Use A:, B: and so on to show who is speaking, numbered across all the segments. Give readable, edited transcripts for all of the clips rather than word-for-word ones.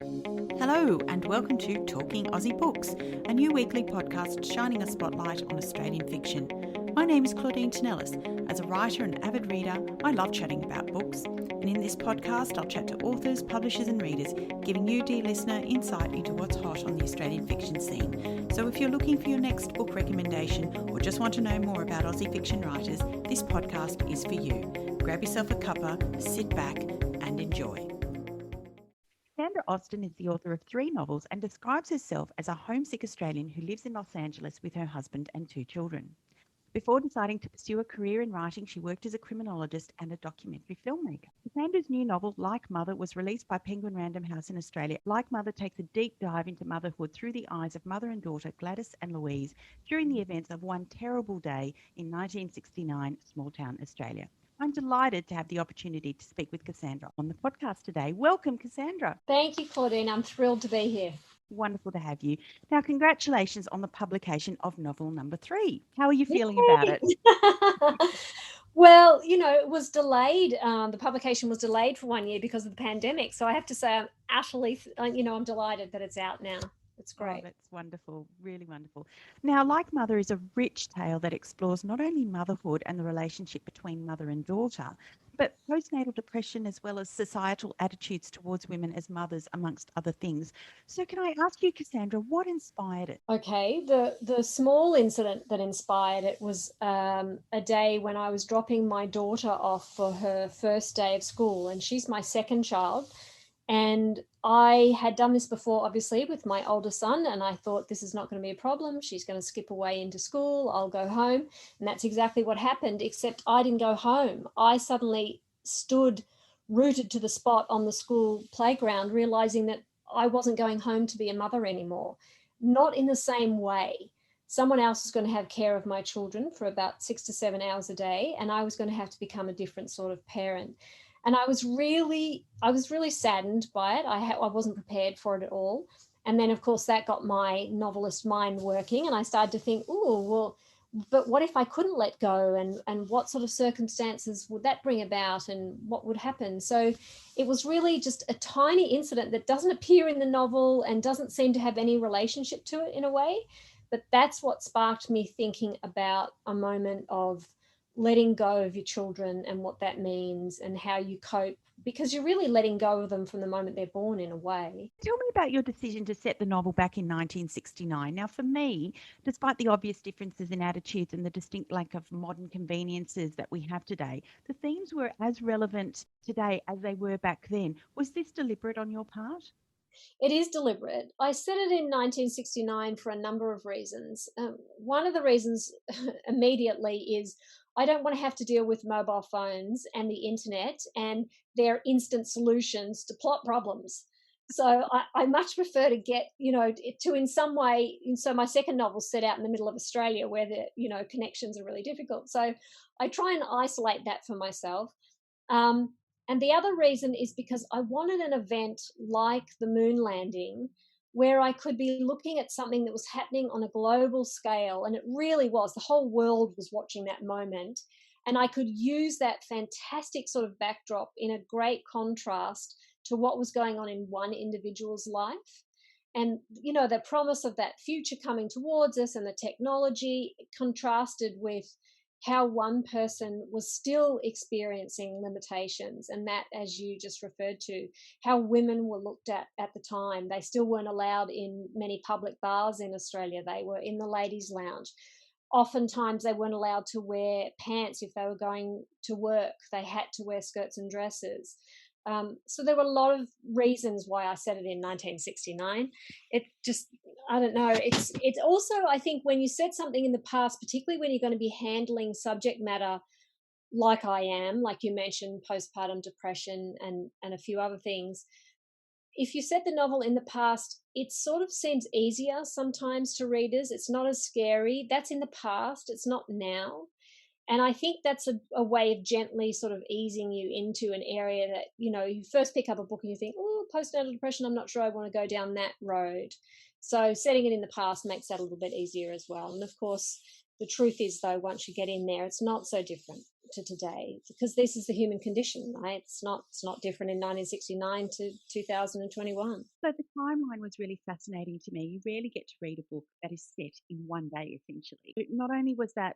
A: Hello, and welcome to Talking Aussie Books, a new weekly podcast shining a spotlight on Australian fiction. My name is Claudine Tinellis. As a writer and avid reader, I love chatting about books. And in this podcast, I'll chat to authors, publishers, and readers, giving you, dear listener, insight into what's hot on the Australian fiction scene. So if you're looking for your next book recommendation or just want to know more about Aussie fiction writers, this podcast is for you. Grab yourself a cuppa, sit back, and enjoy. Cassandra Austin is the author of 3 novels and describes herself as a homesick Australian who lives in Los Angeles with her husband and 2 children. Before deciding to pursue a career in writing, she worked as a criminologist and a documentary filmmaker. Cassandra's new novel, Like Mother, was released by Penguin Random House in Australia. Like Mother takes a deep dive into motherhood through the eyes of mother and daughter Gladys and Louise during the events of one terrible day in 1969, small town Australia. I'm delighted to have the opportunity to speak with Cassandra on the podcast today. Welcome, Cassandra.
B: Thank you, Claudine. I'm thrilled to be here.
A: Wonderful to have you. Now, congratulations on the publication of novel number 3. How are you feeling about it?
B: Well, it was delayed. The publication was delayed for 1 year because of the pandemic. So I have to say I'm utterly, I'm delighted that it's out now. It's great.
A: Oh, that's wonderful. Really wonderful. Now, Like Mother is a rich tale that explores not only motherhood and the relationship between mother and daughter, but postnatal depression as well as societal attitudes towards women as mothers, amongst other things. So can I ask you, Cassandra, what inspired it?
B: Okay, the small incident that inspired it was a day when I was dropping my daughter off for her first day of school, and she's my second child. And I had done this before, obviously, with my older son, and I thought this is not going to be a problem. She's going to skip away into school. I'll go home. And that's exactly what happened, except I didn't go home. I suddenly stood rooted to the spot on the school playground, realizing that I wasn't going home to be a mother anymore. Not in the same way. Someone else was going to have care of my children for about 6 to 7 hours a day, and I was going to have to become a different sort of parent. And I was really saddened by it. I wasn't prepared for it at all. And then, of course, that got my novelist mind working, and I started to think, oh, well, but what if I couldn't let go, and what sort of circumstances would that bring about, and what would happen? So it was really just a tiny incident that doesn't appear in the novel and doesn't seem to have any relationship to it in a way. But that's what sparked me thinking about a moment of letting go of your children and what that means and how you cope, because you're really letting go of them from the moment they're born in a way.
A: Tell me about your decision to set the novel back in 1969. Now, for me, despite the obvious differences in attitudes and the distinct lack of modern conveniences that we have today, the themes were as relevant today as they were back then. Was this deliberate on your part?
B: It is deliberate. I set it in 1969 for a number of reasons. One of the reasons immediately is I don't want to have to deal with mobile phones and the internet and their instant solutions to plot problems. So I much prefer to get, to in some way. So my second novel's set out in the middle of Australia where the, connections are really difficult. So I try and isolate that for myself. And the other reason is because I wanted an event like the moon landing where I could be looking at something that was happening on a global scale. And it really was. The whole world was watching that moment. And I could use that fantastic sort of backdrop in a great contrast to what was going on in one individual's life. And, the promise of that future coming towards us and the technology contrasted with how one person was still experiencing limitations, and that, as you just referred to, how women were looked at the time. They still weren't allowed in many public bars in Australia. They were in the ladies' lounge. Oftentimes they weren't allowed to wear pants if they were going to work. They had to wear skirts and dresses. So there were a lot of reasons why I set it in 1969. It just, I don't know. It's also, I think, when you set something in the past, particularly when you're going to be handling subject matter like I am, like you mentioned, postpartum depression and a few other things. If you set the novel in the past, it sort of seems easier sometimes to readers. It's not as scary. That's in the past. It's not now. And I think that's a way of gently sort of easing you into an area that, you first pick up a book and you think, oh, postnatal depression, I'm not sure I want to go down that road. So setting it in the past makes that a little bit easier as well. And of course, the truth is, though, once you get in there, it's not so different. to today, because this is the human condition, right? It's not different in 1969 to 2021.
A: So the timeline was really fascinating to me. You rarely get to read a book that is set in one day, essentially. But not only was that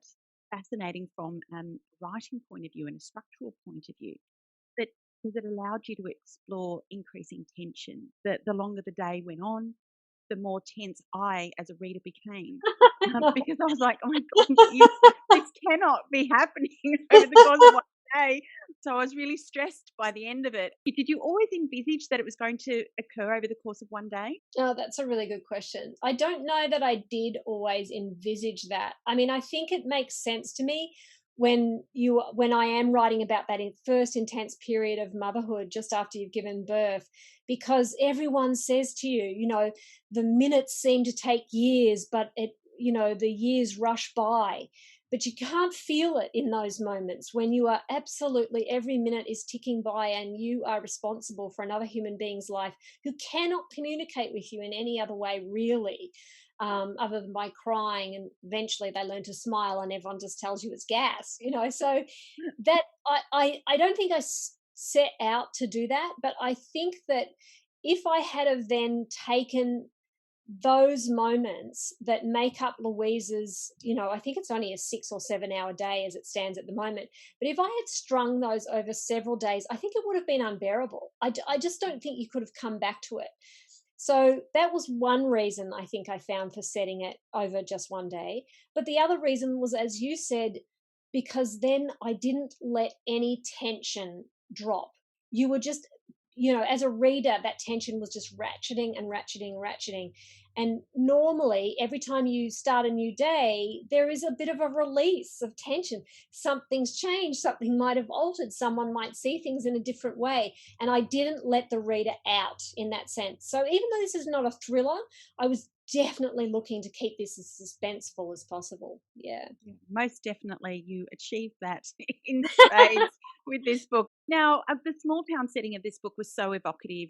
A: fascinating from a writing point of view and a structural point of view, but because it allowed you to explore increasing tension. The longer the day went on, the more tense I, as a reader, became. Because I was like, oh my God, this cannot be happening over the course of one day. So I was really stressed by the end of it. Did you always envisage that it was going to occur over the course of one day?
B: Oh, that's a really good question. I don't know that I did always envisage that. I mean, I think it makes sense to me when I am writing about that first intense period of motherhood just after you've given birth, because everyone says to you, the minutes seem to take years, but the years rush by. But you can't feel it in those moments when you are absolutely, every minute is ticking by and you are responsible for another human being's life who cannot communicate with you in any other way, really, other than by crying. And eventually they learn to smile and everyone just tells you it's gas, So that I don't think I set out to do that, but I think that if I had have then taken those moments that make up Louise's, I think it's only a 6 or 7 hour day as it stands at the moment. But if I had strung those over several days, I think it would have been unbearable. I just don't think you could have come back to it. So that was one reason I think I found for setting it over just one day. But the other reason was, as you said, because then I didn't let any tension drop. You were just, as a reader, that tension was just ratcheting and ratcheting and ratcheting. And normally, every time you start a new day, there is a bit of a release of tension. Something's changed, something might have altered, someone might see things in a different way. And I didn't let the reader out in that sense. So even though this is not a thriller, I was definitely looking to keep this as suspenseful as possible. Yeah.
A: Most definitely you achieved that in spades with this book. Now, the small town setting of this book was so evocative,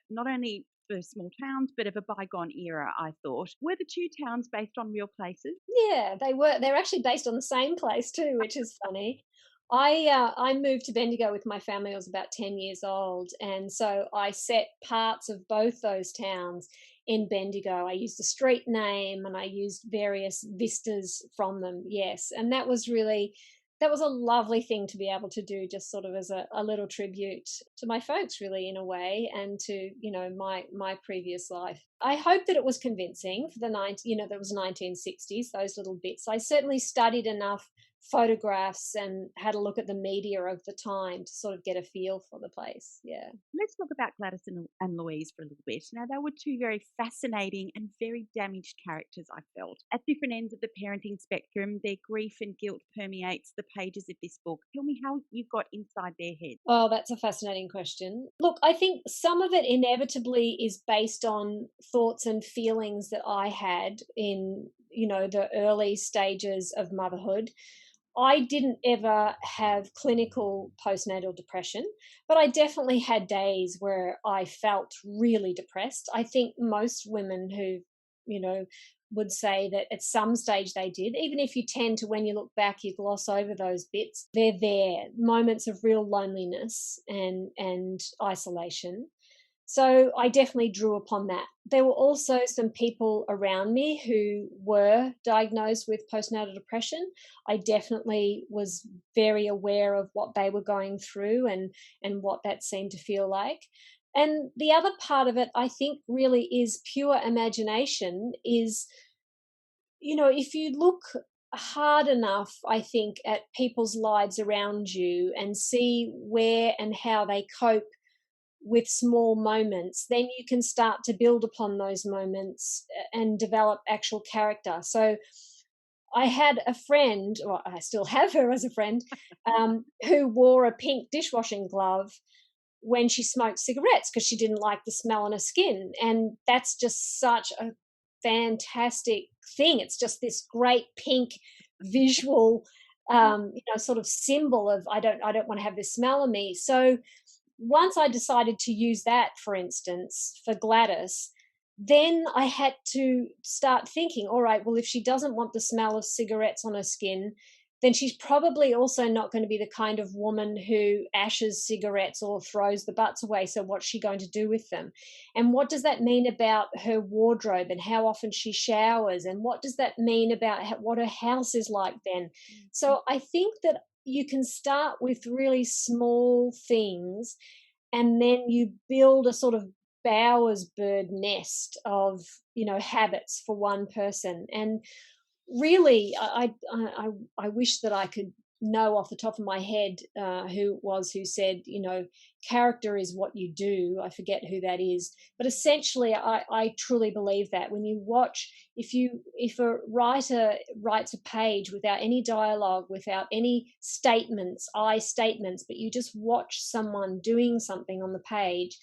A: not only for small towns, but of a bygone era, I thought. Were the two towns based on real places?
B: Yeah, they were. They're actually based on the same place too, which is funny. I moved to Bendigo with my family. I was about 10 years old, and so I set parts of both those towns in Bendigo. I used the street name and I used various vistas from them. Yes, and that was a lovely thing to be able to do, just sort of as a little tribute to my folks, really, in a way, and to my previous life. I hope that it was convincing for that was 1960s, those little bits. I certainly studied enough photographs and had a look at the media of the time to sort of get a feel for the place. Yeah.
A: Let's talk about Gladys and Louise for a little bit. Now, they were two very fascinating and very damaged characters, I felt. At different ends of the parenting spectrum, their grief and guilt permeates the pages of this book. Tell me how you got inside their heads.
B: Oh, that's a fascinating question. Look, I think some of it inevitably is based on thoughts and feelings that I had in, the early stages of motherhood. I didn't ever have clinical postnatal depression, but I definitely had days where I felt really depressed. I think most women who, would say that at some stage they did. Even if you tend to, when you look back, you gloss over those bits, they're there, moments of real loneliness and isolation. So I definitely drew upon that. There were also some people around me who were diagnosed with postnatal depression. I definitely was very aware of what they were going through and what that seemed to feel like. And the other part of it, I think, really is pure imagination. Is, if you look hard enough, I think, at people's lives around you and see where and how they cope with small moments, then you can start to build upon those moments and develop actual character. So I had a friend, or I still have her as a friend, who wore a pink dishwashing glove when she smoked cigarettes because she didn't like the smell on her skin. And that's just such a fantastic thing. It's just this great pink visual sort of symbol of I don't want to have this smell on me. So once I decided to use that, for instance, for Gladys, then I had to start thinking, all right, well, if she doesn't want the smell of cigarettes on her skin, then she's probably also not going to be the kind of woman who ashes cigarettes or throws the butts away. So what's she going to do with them? And what does that mean about her wardrobe and how often she showers? And what does that mean about what her house is like then? So I think that you can start with really small things, and then you build a sort of Bower's bird nest of, habits for one person. And really, I wish that I could know off the top of my head who it was who said, character is what you do. I forget who that is, but essentially, I truly believe that when you watch, if a writer writes a page without any dialogue, without any statements, I statements, but you just watch someone doing something on the page,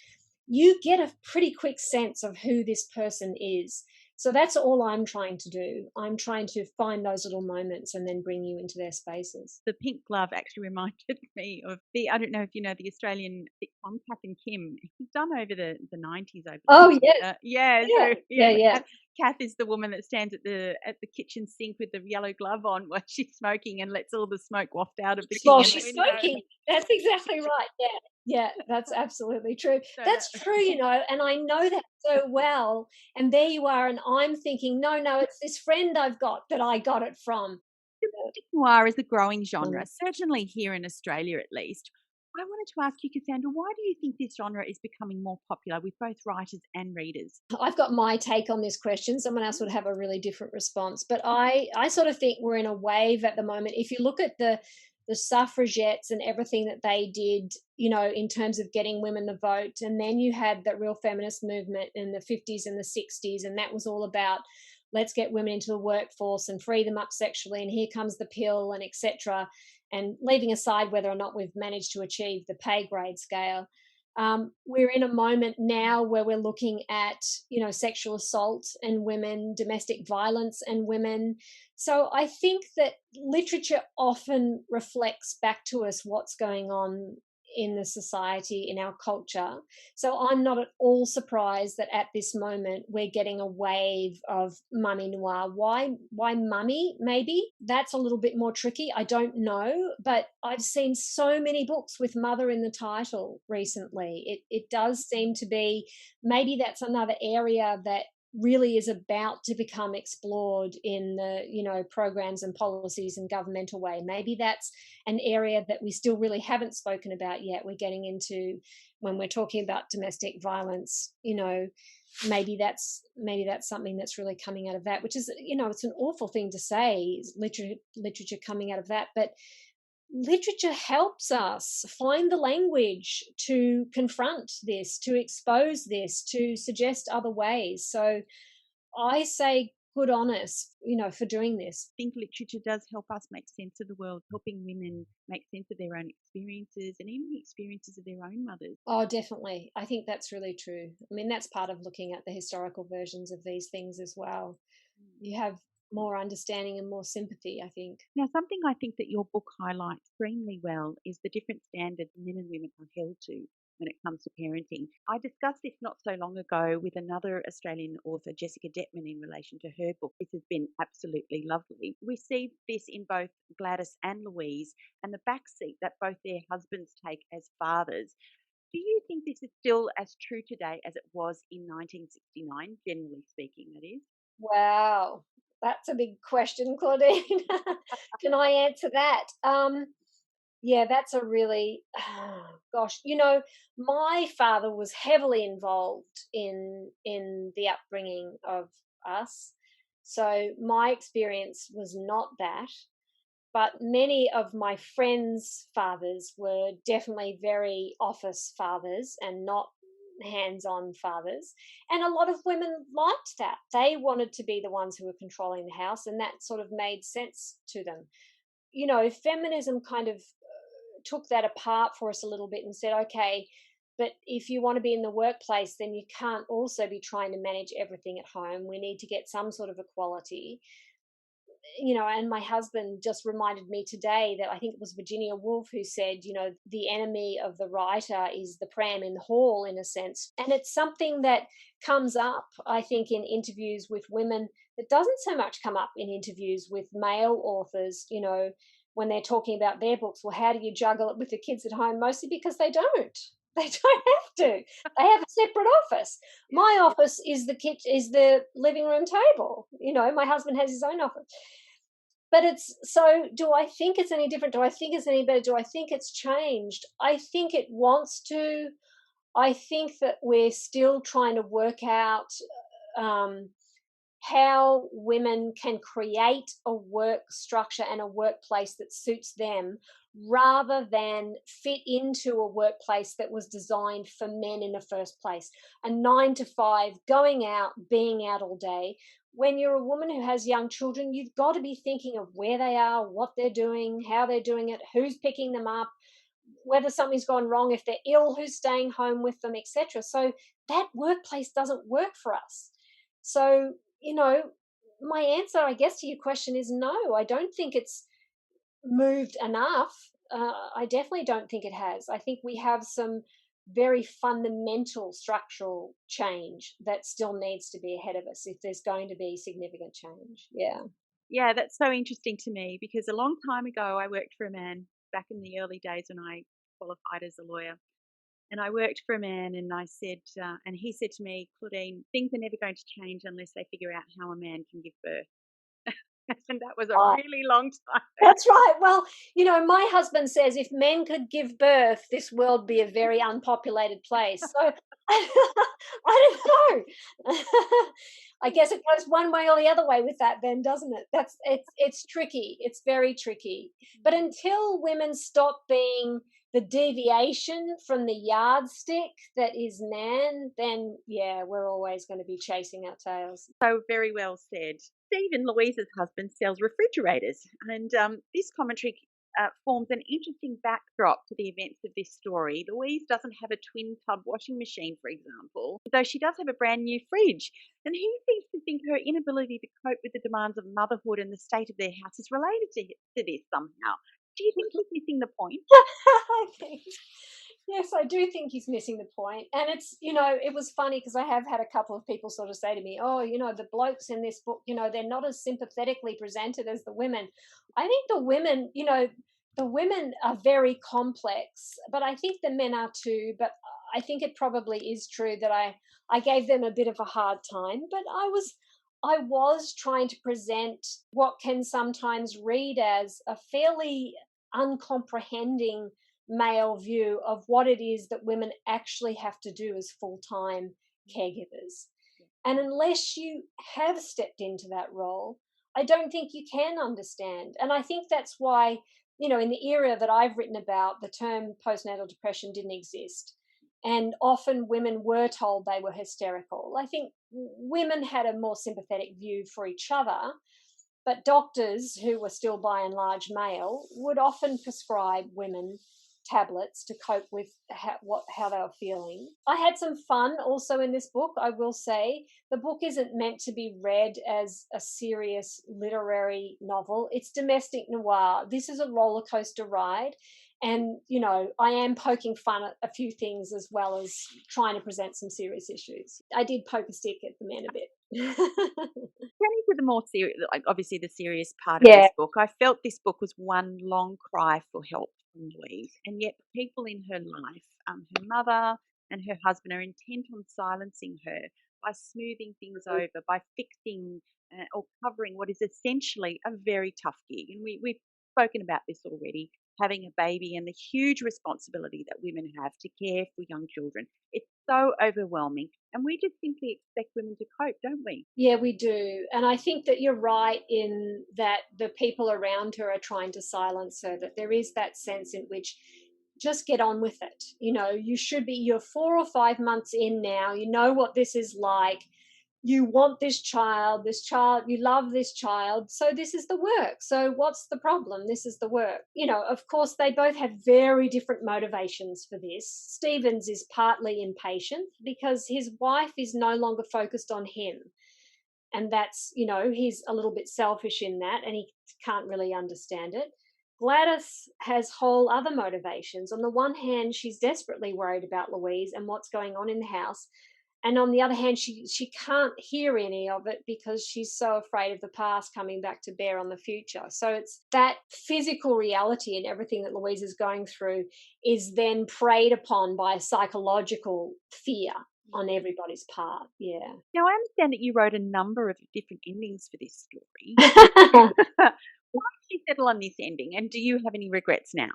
B: you get a pretty quick sense of who this person is. So that's all I'm trying to do. I'm trying to find those little moments and then bring you into their spaces.
A: The pink glove actually reminded me of I don't know if you know the Australian sitcom Kath and Kim. It was done over the 90s, I
B: Oh,
A: believe.
B: yeah.
A: Yeah,
B: Yeah.
A: so
B: Yeah.
A: Kath is the woman that stands at the kitchen sink with the yellow glove on while she's smoking and lets all the smoke waft out of the
B: While
A: kitchen
B: she's
A: window.
B: smoking. That's exactly right. Yeah. Yeah, that's absolutely true.
A: So
B: That's true, and I know that so well. And there you are, and I'm thinking, no, it's this friend I've got that I got it from.
A: domestic noir is a growing genre,
B: Mm.
A: certainly here in Australia at least. I wanted to ask you, Cassandra, why do you think this genre is becoming more popular with both writers and readers?
B: I've got my take on this question. Someone else would have a really different response. But I sort of think we're in a wave at the moment. If you look at the suffragettes and everything that they did, in terms of getting women the vote, and then you had that real feminist movement in the 50s and the 60s, and that was all about let's get women into the workforce and free them up sexually, and here comes the pill and etc. And leaving aside whether or not we've managed to achieve the pay grade scale, we're in a moment now where we're looking at, sexual assault and women, domestic violence and women. So I think that literature often reflects back to us what's going on in the society, in our culture. So I'm not at all surprised that at this moment we're getting a wave of mummy noir. Why mummy? Maybe that's a little bit more tricky. I don't know, but I've seen so many books with mother in the title recently. It does seem to be, maybe that's another area that really is about to become explored in the programs and policies and governmental way. Maybe that's an area that we still really haven't spoken about yet. We're getting into, when we're talking about domestic violence, maybe that's something that's really coming out of that, which is, it's an awful thing to say, literature coming out of that, but literature helps us find the language to confront this, to expose this, to suggest other ways. So I say good on us, for doing this.
A: I think literature does help us make sense of the world, helping women make sense of their own experiences and even the experiences of their own mothers.
B: Oh, definitely. I think that's really true. I mean, that's part of looking at the historical versions of these things as well. You have more understanding and more sympathy, I think.
A: Now, something I think that your book highlights extremely well is the different standards men and women are held to when it comes to parenting. I discussed this not so long ago with another Australian author, Jessica Detman, in relation to her book. This has been absolutely lovely. We see this in both Gladys and Louise and the backseat that both their husbands take as fathers. Do you think this is still as true today as it was in 1969, generally speaking, that is?
B: Wow, that's a big question, Claudine. Can I answer that? Yeah, that's a really, gosh, my father was heavily involved in the upbringing of us. So my experience was not that, but many of my friends' fathers were definitely very office fathers and not hands-on fathers. And a lot of women liked that. They wanted to be the ones who were controlling the house, and that sort of made sense to them. Feminism kind of took that apart for us a little bit and said, okay, but if you want to be in the workplace, then you can't also be trying to manage everything at home. We need to get some sort of equality. And my husband just reminded me today that I think it was Virginia Woolf who said, the enemy of the writer is the pram in the hall, in a sense. And it's something that comes up, I think, in interviews with women that doesn't so much come up in interviews with male authors, when they're talking about their books, well, how do you juggle it with the kids at home? Mostly because they don't. They don't have to. They have a separate office. My office is the living room table. My husband has his own office. But do I think it's any different? Do I think it's any better? Do I think it's changed? I think it wants to. I think that we're still trying to work out how women can create a work structure and a workplace that suits them rather than fit into a workplace that was designed for men in the first place. A 9 to 5, going out, being out all day. When you're a woman who has young children, you've got to be thinking of where they are, what they're doing, how they're doing it, who's picking them up, whether something's gone wrong, if they're ill, who's staying home with them, etc. So that workplace doesn't work for us. So, my answer, I guess, to your question is no. I don't think it's moved enough. I definitely don't think it has. I think we have some very fundamental structural change that still needs to be ahead of us if there's going to be significant change. Yeah.
A: Yeah, that's so interesting to me because a long time ago I worked for a man back in the early days when I qualified as a lawyer. And I worked for a man and I said, and he said to me, Claudine, things are never going to change unless they figure out how a man can give birth. And that was a really long time.
B: That's right. Well, my husband says if men could give birth, this world would be a very unpopulated place. So I don't know. I guess it goes one way or the other way with that then, doesn't it? It's tricky. It's very tricky. But until women stop being the deviation from the yardstick that is man, then yeah, we're always going to be chasing our tails.
A: So very well said. Stephen, Louise's husband, sells refrigerators, and this commentary forms an interesting backdrop to the events of this story. Louise doesn't have a twin tub washing machine, for example, though she does have a brand new fridge. And he seems to think her inability to cope with the demands of motherhood and the state of their house is related to this somehow. Do you think he's missing the point?
B: Yes, I do think he's missing the point. And it's, it was funny because I have had a couple of people sort of say to me, oh, the blokes in this book, they're not as sympathetically presented as the women. I think the women are very complex, but I think the men are too. But I think it probably is true that I gave them a bit of a hard time, but I was trying to present what can sometimes read as a fairly uncomprehending male view of what it is that women actually have to do as full-time caregivers. And unless you have stepped into that role, I don't think you can understand. And I think that's why, in the era that I've written about, the term postnatal depression didn't exist. And often women were told they were hysterical. I think women had a more sympathetic view for each other, but doctors, who were still by and large male, would often prescribe women tablets to cope with how they were feeling. I had some fun also in this book, I will say. The book isn't meant to be read as a serious literary novel. It's domestic noir. This is a roller coaster ride. And, I am poking fun at a few things as well as trying to present some serious issues. I did poke a stick at the men a bit.
A: Turning to the more serious, obviously the serious part of this book, I felt this book was one long cry for help from Louise, and yet the people in her life, her mother and her husband, are intent on silencing her by smoothing things over, by fixing or covering what is essentially a very tough gig. And we've spoken about this already, having a baby and the huge responsibility that women have to care for young children. It's so overwhelming, and we just simply expect women to cope, don't we?
B: Yeah, we do. And I think that you're right in that the people around her are trying to silence her, that there is that sense in which just get on with it. You're 4 or 5 months in now, you know what this is like. You want this child, you love this child, so this is the work. So what's the problem? This is the work. Of course, they both have very different motivations for this. Stevens is partly impatient because his wife is no longer focused on him. And that's, he's a little bit selfish in that, and he can't really understand it. Gladys has whole other motivations. On the one hand, she's desperately worried about Louise and what's going on in the house. And on the other hand, she can't hear any of it because she's so afraid of the past coming back to bear on the future. So it's that physical reality and everything that Louise is going through is then preyed upon by a psychological fear on everybody's part. Yeah.
A: Now, I understand that you wrote a number of different endings for this story. Why did you settle on this ending? And do you have any regrets now?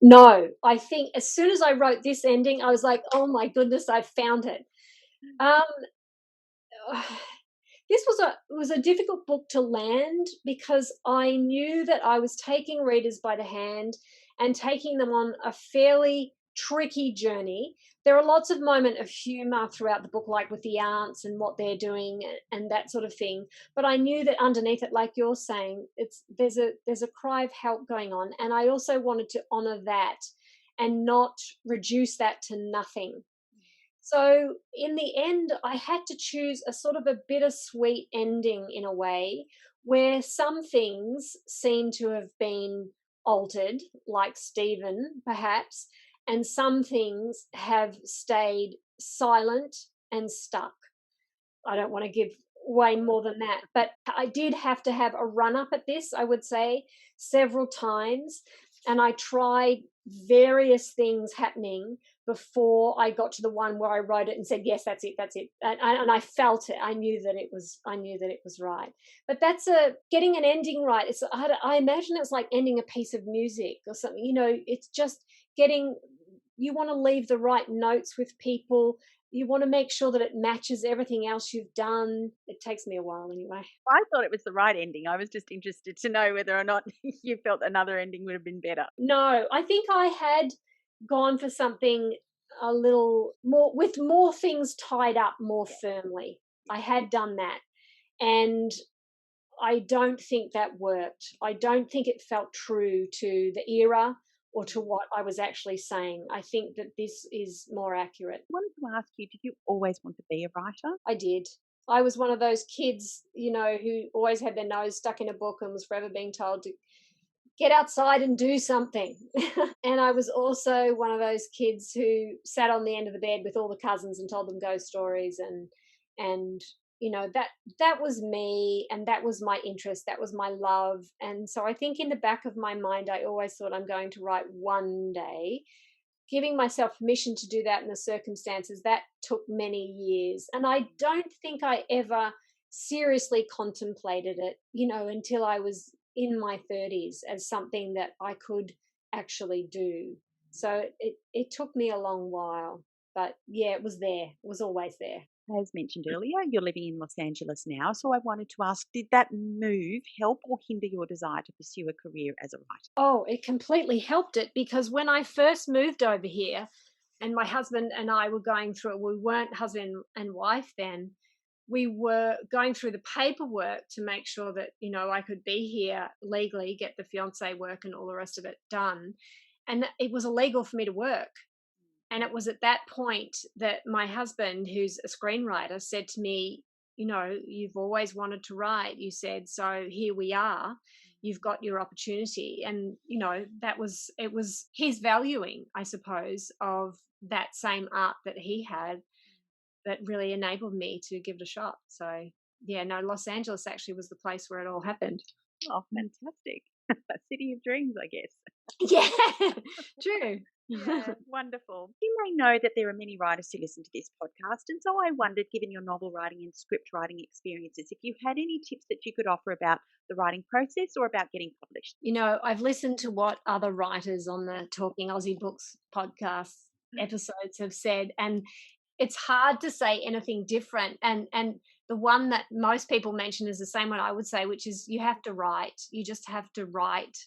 B: No, I think as soon as I wrote this ending, I was like, oh my goodness, I found it. Um, this was a difficult book to land because I knew that I was taking readers by the hand and taking them on a fairly tricky journey. There are lots of moments of humor throughout the book, like with the aunts and what they're doing and that sort of thing. But I knew that underneath it, like you're saying, there's a cry of help going on, and I also wanted to honor that and not reduce that to nothing. So in the end, I had to choose a sort of a bittersweet ending in a way where some things seem to have been altered, like Stephen, perhaps, and some things have stayed silent and stuck. I don't want to give way more than that, but I did have to have a run up at this, I would say, several times. And I tried various things happening before I got to the one where I wrote it and said, yes, that's it. And I felt it. I knew that it was right. But that's getting an ending right. I imagine it's like ending a piece of music or something. It's just you want to leave the right notes with people. You want to make sure that it matches everything else you've done. It takes me a while anyway.
A: I thought it was the right ending. I was just interested to know whether or not you felt another ending would have been better.
B: No, I think I had gone for something a little more, with more things tied up more firmly. I had done that. And I don't think that worked. I don't think it felt true to the era or to what I was actually saying. I think that this is more accurate.
A: I wanted to ask you, did you always want to be a writer?
B: I did. I was one of those kids, who always had their nose stuck in a book and was forever being told to get outside and do something. And I was also one of those kids who sat on the end of the bed with all the cousins and told them ghost stories and that was me, and that was my interest, that was my love. And so I think in the back of my mind, I always thought I'm going to write one day. Giving myself permission to do that in the circumstances, that took many years. And I don't think I ever seriously contemplated it, until I was in my 30s as something that I could actually do. So it took me a long while, but yeah, it was there. It was always there.
A: As mentioned earlier, you're living in Los Angeles now, so I wanted to ask, did that move help or hinder your desire to pursue a career as a writer?
B: Oh, it completely helped it, because when I first moved over here and my husband and I were going through it, we weren't husband and wife then, we were going through the paperwork to make sure that, I could be here legally, get the fiance work and all the rest of it done. And it was illegal for me to work. And it was at that point that my husband, who's a screenwriter, said to me, you've always wanted to write. You said, so here we are. You've got your opportunity. And, it was his valuing, I suppose, of that same art that he had that really enabled me to give it a shot. So, yeah, no, Los Angeles actually was the place where it all happened.
A: Oh, fantastic. A city of dreams, I guess.
B: Yeah, true.
A: Yeah, wonderful. You may know that there are many writers who listen to this podcast, and so I wondered, given your novel writing and script writing experiences, if you had any tips that you could offer about the writing process or about getting published.
B: I've listened to what other writers on the Talking Aussie Books podcast episodes have said, and it's hard to say anything different. And the one that most people mention is the same one I would say, which is you have to write. You just have to write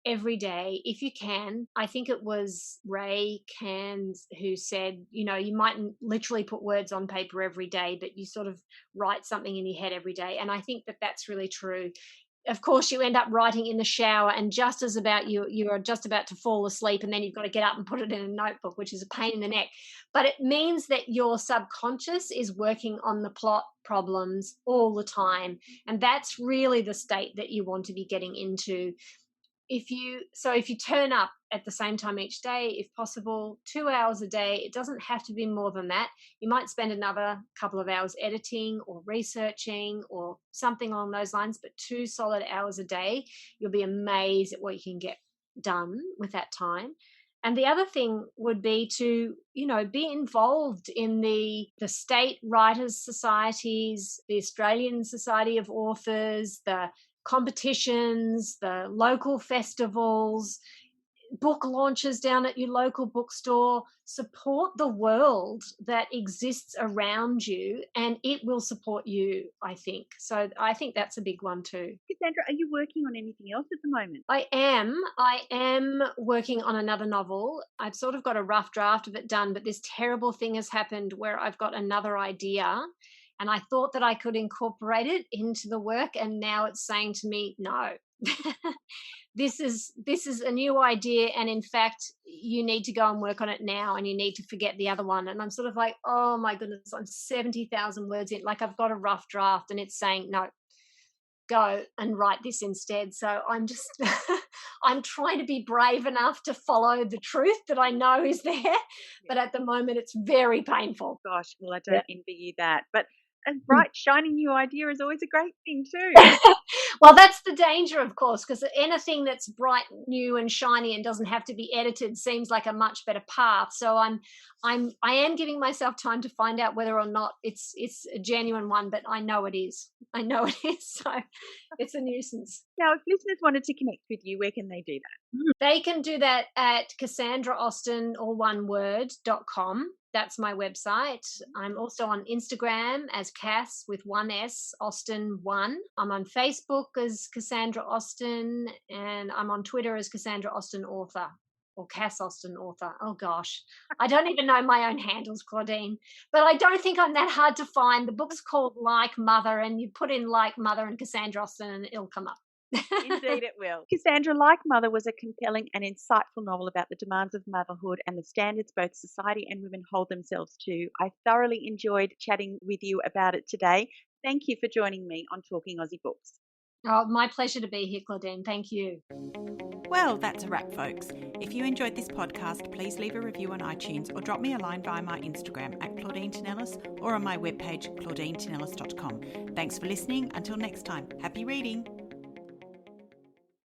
B: every day if you can. I think it was Ray Cairns who said, you mightn't literally put words on paper every day, but you sort of write something in your head every day. And I think that that's really true. Of course, you end up writing in the shower, and just as about you are just about to fall asleep, and then you've got to get up and put it in a notebook, which is a pain in the neck. But it means that your subconscious is working on the plot problems all the time. And that's really the state that you want to be getting into. If you turn up at the same time each day, if possible, 2 hours a day. It doesn't have to be more than that. You might spend another couple of hours editing or researching or something along those lines, but 2 solid hours a day, you'll be amazed at what you can get done with that time. And the other thing would be to, be involved in the state writers' societies, the Australian Society of Authors, the competitions, the local festivals, book launches down at your local bookstore. Support the world that exists around you, and it will support you, I think. So I think that's a big one too.
C: Cassandra, are you working on anything else at the moment?
B: I am working on another novel. I've sort of got a rough draft of it done, but this terrible thing has happened where I've got another idea, and I thought that I could incorporate it into the work, and now it's saying to me, no. This is a new idea, and in fact you need to go and work on it now, and you need to forget the other one. And I'm sort of like, oh my goodness, I'm 70,000 words in, like I've got a rough draft and it's saying no, go and write this instead. So I'm just I'm trying to be brave enough to follow the truth that I know is there, but at the moment it's very painful.
C: Gosh, well, I don't envy you that, but a bright, shiny new idea is always a great thing too.
B: Well, that's the danger, of course, because anything that's bright, new, and shiny and doesn't have to be edited seems like a much better path. So I am giving myself time to find out whether or not it's a genuine one, but I know it is. So it's a nuisance.
C: Now, if listeners wanted to connect with you, where can they do that?
B: They can do that at Cassandra Austin, all one word, .com. That's my website. I'm also on Instagram as Cass with 1 S, Austin 1. I'm on Facebook as Cassandra Austin, and I'm on Twitter as Cassandra Austin Author, or Cass Austin Author. Oh gosh, I don't even know my own handles, Claudine, but I don't think I'm that hard to find. The book's called Like Mother, and you put in Like Mother and Cassandra Austin and it'll come up.
C: Indeed it will. Cassandra, Like Mother was a compelling and insightful novel about the demands of motherhood and the standards both society and women hold themselves to. I thoroughly enjoyed chatting with you about it today. Thank you for joining me on Talking Aussie Books.
B: Oh, my pleasure to be here, Claudine. Thank you.
A: Well, that's a wrap, folks. If you enjoyed this podcast, please leave a review on iTunes or drop me a line via my Instagram at Claudine Tinellis or on my webpage claudinetинellis.com. Thanks for listening. Until next time, happy reading.